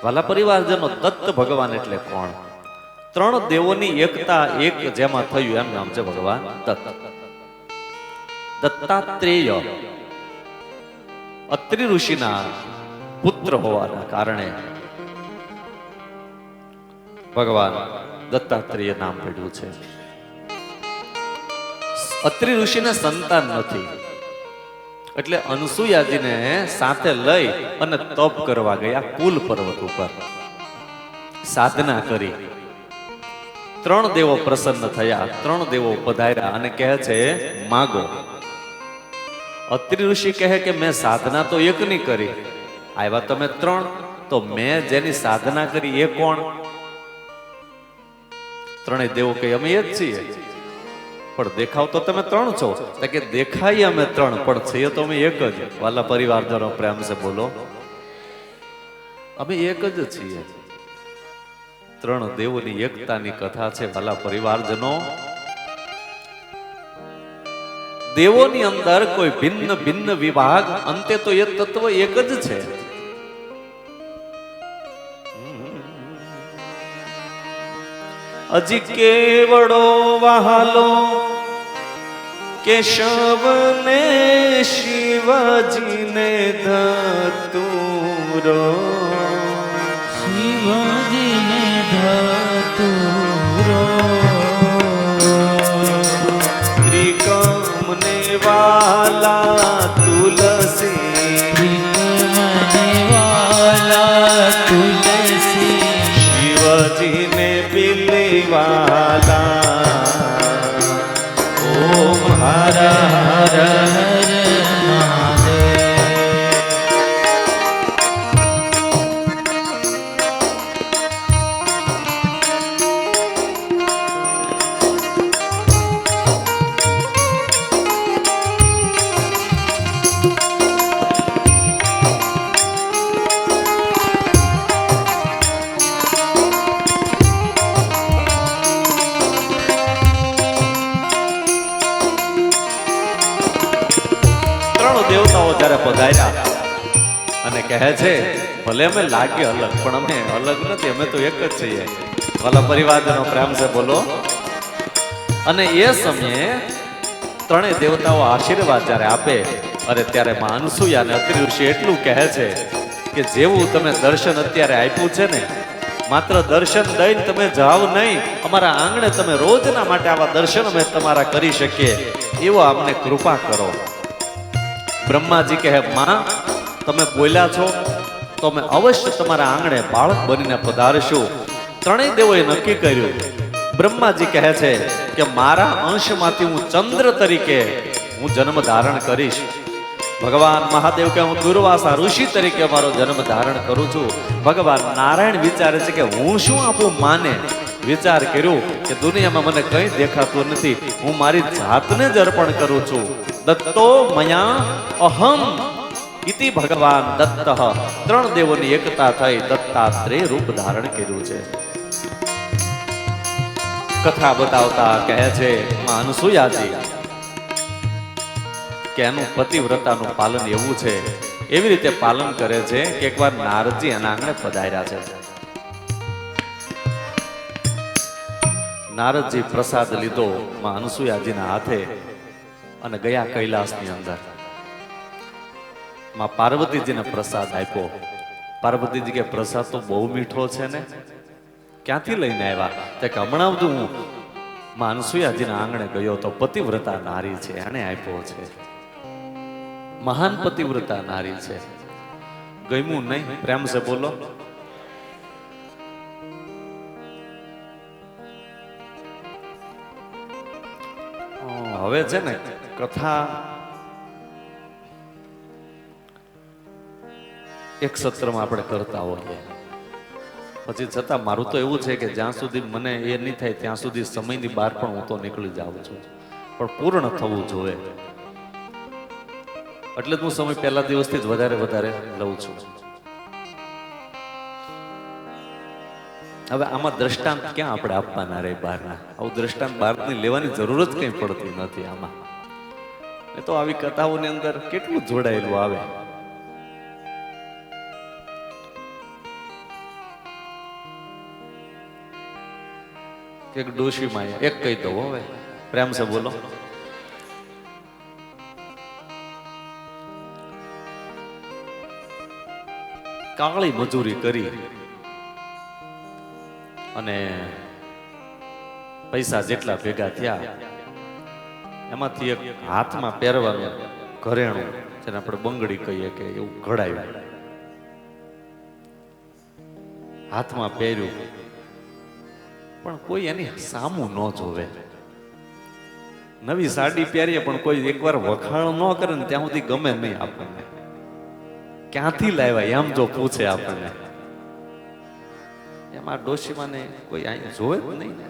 વાલા પરિવારજનો, દત્ત ભગવાન એટલે કોણ? ત્રણ દેવોની એકતા એક જેમાં થયું એમ નામ છે ભગવાન દત્ત. દત્તાત્રેય અત્રિ ઋષિના પુત્ર હોવાના કારણે ભગવાન દત્તાત્રેય નામ પડ્યું છે. અત્રિ ઋષિને સંતાન નથી એટલે અનસુયાજીને સાથે લઈ અને તપ કરવા ગયા કુલ પર્વત ઉપર. સાધના કરી. ત્રણ દેવો પ્રસન્ન થયા, ત્રણ દેવો પધાર્યા અને કહે છે માગો. અત્રિ ઋષિ કહે કે મેં સાધના તો એકની કરી, આવ્યા તમે ત્રણ, તો મેં જેની સાધના કરી એ કોણ? ત્રણેય દેવો કહે અમે એ જ છીએ. પણ દેખાવ તો તમે ત્રણ છો. કે દેખાય અમે ત્રણ પણ છીએ તો અમે એક જ. વાલા પરિવારજનો પ્રેમ સે બોલો, અમે એક જ છીએ. ત્રણ દેવોની એકતાની કથા છે વાલા પરિવારજનો. દેવોની અંદર કોઈ ભિન્ન ભિન્ન વિભાગ, અંતે તો એ તત્વ એક જ છે. અજી કેવડો વહાલો કેશવને શિવજીને ધતુરો, શિવજીને ધતુરો, ત્રિકમને વાલા તુલસી, ત્રિકમને વાલા તુલસી, શિવજીને બિલીવાલા. ઓમ હર હર હર મહાદેવ. દેવતાઓ જયારે પધાર્યા અને કહે છે ભલે અમે લાગે અલગ પણ અમે અલગ નથી, અમે તો એક જ છીએ. વાલા પરિવારનો પ્રેમ છે બોલો. અને એ સમયે ત્રણેય દેવતાઓ આશીર્વાદ જયારે આપે અને ત્યારે માં અનસુયા અને અત્રિ ઋષિ એટલું કહે છે કે જેવું તમે દર્શન અત્યારે આપ્યું છે ને, માત્ર દર્શન દઈને તમે જાવ નહીં, અમારા આંગણે તમે રોજના માટે આવા દર્શન અમે તમારા કરી શકીએ એવો અમને કૃપા કરો. બ્રહ્માજી કહે માં તમે બોલ્યા છો તો અમે અવશ્ય તમારા આંગણે બાળક બનીને પધારશું. ત્રણેય દેવોએ નક્કી કર્યું. બ્રહ્માજી કહે છે કે મારા અંશમાંથી હું ચંદ્ર તરીકે હું જન્મ ધારણ કરીશ. ભગવાન મહાદેવ કે હું દુર્વાસા ઋષિ તરીકે મારો જન્મ ધારણ કરું છું. ભગવાન નારાયણ વિચારે છે કે હું શું આપું માને. વિચાર કર્યો કે દુનિયામાં મને કંઈ દેખાતું નથી, હું મારી જાતને જ અર્પણ કરું છું. દત્તો મયા અહમ ઇતિ ભગવાન દત્ત. ત્રણ દેવોની એકતા થઈ દત્તાત્રેય રૂપ ધારણ કર્યું છે. કથા બતાવતા કહે છે માં અનસુયાજી કે એનું પતિવ્રતાનું પાલન એવું છે, એવી રીતે પાલન કરે છે કે એકવાર નારદજી એના આંગણે પધાર્યા છે. નારદજી પ્રસાદ લીધો માં અનસુયાજીના હાથે અને ગયા કૈલાસની અંદર. માં પાર્વતીજીને પ્રસાદ આપ્યો. પાર્વતીજી કે પ્રસાદ તો બહુ મીઠો છે ને, ક્યાંથી લઈને આવ્યા? તો કે હમણાં બધું હું માં અનસુયાજીના આંગણે ગયો તો પતિવ્રતા નારી છે એને આપ્યો છે. મહાન પતિવ્રતા નારી છે. ગમ્યું નહીં? પ્રેમ છે બોલો. હવે છે ને કથા એક સત્રમાં આપણે કરતા હોઈએ, પછી છતાં મારું તો એવું છે કે જ્યાં સુધી મને એ નહીં થાય ત્યાં સુધી સમયની બહાર પણ હું તો નીકળી જાઉં છું, પણ પૂર્ણ થવું જોઈએ. એટલે જ હું સમય પહેલા દિવસથી જ વધારે લઉં છું. હવે આમાં દ્રષ્ટાંત ક્યાં આપણે આપવાના રે બહારના? આવું દ્રષ્ટાંત બહારની લેવાની જરૂર જ કંઈ પડતી નથી આમાં. એ તો આવી કથાઓની અંદર કેટલું જોડાયેલું આવે. કે ડોશીમાં એક કહી દો હવે પ્રેમ સે બોલો. કાળી મજૂરી કરી અને પૈસા જેટલા ભેગા થયા એમાંથી એક હાથમાં પહેરવાનું ઘરેણું જેને આપણે બંગડી કહીએ કે એવું ઘડાયું, હાથમાં પહેર્યું, પણ કોઈ એની સામું ન જોવે. નવી સાડી પહેરીએ પણ કોઈ એકવાર વખાણ ન કરે ને ત્યાં સુધી ગમે નહીં આપણને. ક્યાંથી લાવ્યા એમ જો પૂછે આપણને, એમાં ડોશીમાં ને કોઈ અહીં જોવે જ નહીં ને.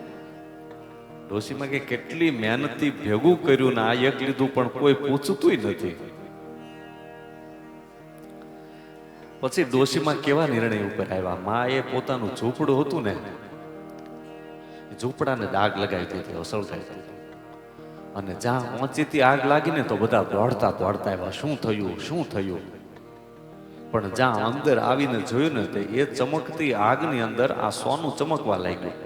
ડોશીમાં કે કેટલી મહેનતથી ભેગું કર્યું ને આ એક લીધું પણ કોઈ પૂછતુંય નથી. પછી ડોશીમાં કેવા નિર્ણય ઉપર આવ્યા. માં એ પોતાનું ઝૂંપડું હતું ને, ઝૂંપડાને આગ લગાવી દીધી, સળગાવી દીધી. અને જ્યાં પહોંચીથી આગ લાગીને તો બધા દોડતા દોડતા આવ્યા, શું થયું શું થયું. પણ જ્યાં અંદર આવીને જોયું ને તો એ ચમકતી આગની અંદર આ સોનું ચમકવા લાગ્યું.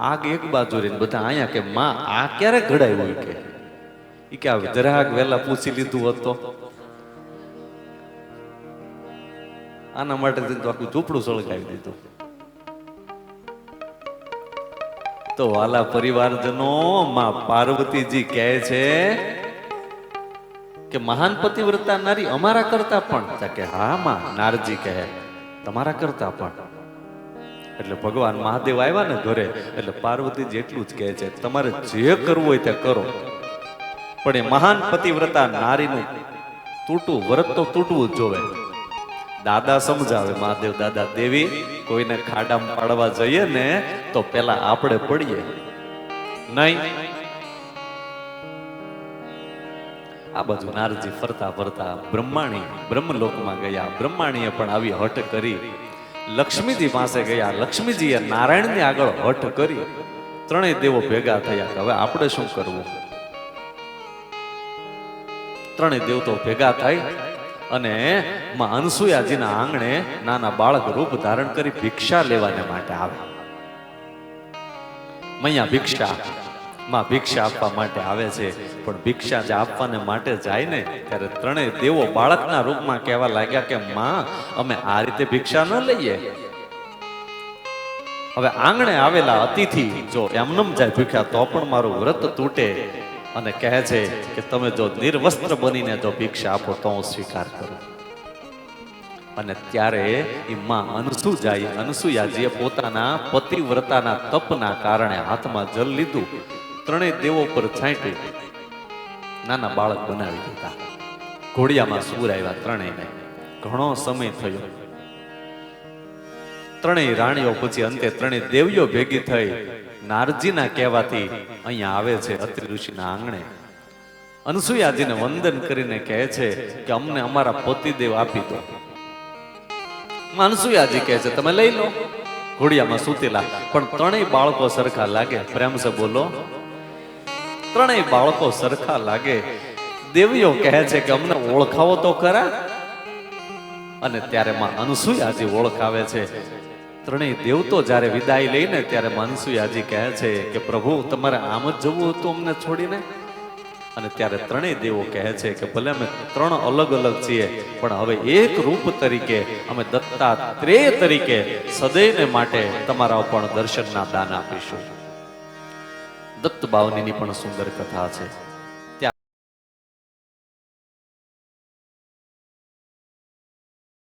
આગ એક બાજુ રહીને બધા અહીંયા કે માં આ ક્યારે ઘડાયું કે ઈ કે જરાક વહેલા પૂછી લીધું હોત તો આના માટે આખું ઝૂંપડું સળગાવી દીધું. તો વાલા પરિવારજનો, માં પાર્વતીજી કહે છે કે મહાન પતિવ્રતા નારી અમારા કરતા પણ, કે હા માં, નારજી કહે તમારા કરતા પણ. એટલે ભગવાન મહાદેવ આવ્યા ને ઘરે એટલે પાર્વતીજી એટલું જ કહે છે તમારે જે કરવું હોય તે કરો, પણ એ મહાન પતિવ્રતા નારીનું તૂટવું વ્રત તો તૂટવું જ જોવે. દાદા સમજાવે, મહાદેવ દાદા દેવી કોઈને ખાડામાં પાડવા જઈએ ને તો પેલા આપણે પડીએ નહીં. આ બાજુ નારજી ફરતા ફરતા બ્રહ્મલોકમાં ગયા. બ્રહ્માણીએ પણ આવી હઠ કરી. લક્ષ્મીજી પાસે ગયા. લક્ષ્મીજીએ નારાયણની આગળ હઠ કરી. ત્રણેય દેવો ભેગા થયા. હવે આપણે શું કરવું? ત્રણેય દેવ તો ભેગા થાય અને માં અનસુયાજીના આંગણે નાના બાળક રૂપ ધારણ કરી ભિક્ષા લેવાને માટે આવે. મૈયા ભિક્ષા, માં ભિક્ષા આપવા માટે આવે છે. પણ ભિક્ષા જે આપવાને માટે જાય ને ત્યારે ત્રણેય દેવો બાળકના રૂપમાં કહેવા લાગ્યા કે માં અમે આ રીતે ભિક્ષા ન લઈએ. હવે આંગણે આવેલા અતિથિ જો એમનેમ જાય ભિક્ષા તો પણ મારું વ્રત તૂટે. અને કહે છે કે તમે જો નિર્વસ્ત્ર બનીને જો ભિક્ષા આપો તો હું સ્વીકાર કરું. અને ત્યારે એ માં અનસુયાજીએ પોતાના પતિવ્રતાના તપના કારણે હાથમાં જલ લીધું, ત્રણેય દેવો પર છાંટ્યું, નાના બાળક બનાવી દીધા. ઘોડિયામાં સૂર આવ્યા ત્રણેયને. ઘણો સમય થયો. ત્રણેય રાણીઓ પછી અંતે ત્રણેય દેવીઓ ભેગી થઈ નારજીના કહેવાથી અહીંયા આવે છે અત્રિ ઋષિના આંગણે. અનસુયાજીને વંદન કરીને કહે છે કે અમને અમારા પતિદેવ આપી દો. અનસુયાજી કહે છે તમે લઈ લો. ઘોડિયામાં સૂતેલા પણ ત્રણેય બાળકો સરખા લાગે. પ્રેમ સે બોલો. ત્રણેય બાળકો સરખા લાગે. દેવીઓ કહે છે કે અમને ઓળખાવો તો ખરા. અને ત્યારે માં અનસુયાજી ઓળખાવે છે. ત્રણેય દેવ તો જ્યારે વિદાય લઈને ત્યારે અનસુયાજી કહે છે કે પ્રભુ તમારે આમ જ જવું હતું અમને છોડીને. અને ત્યારે ત્રણેય દેવો કહે છે કે ભલે અમે ત્રણ અલગ અલગ છીએ પણ હવે એક રૂપ તરીકે અમે દત્તાત્રેય તરીકે સદૈવને માટે તમારા પણ દર્શનના દાન આપીશું. દત્ત બાવનીની પણ સુંદર કથા છે.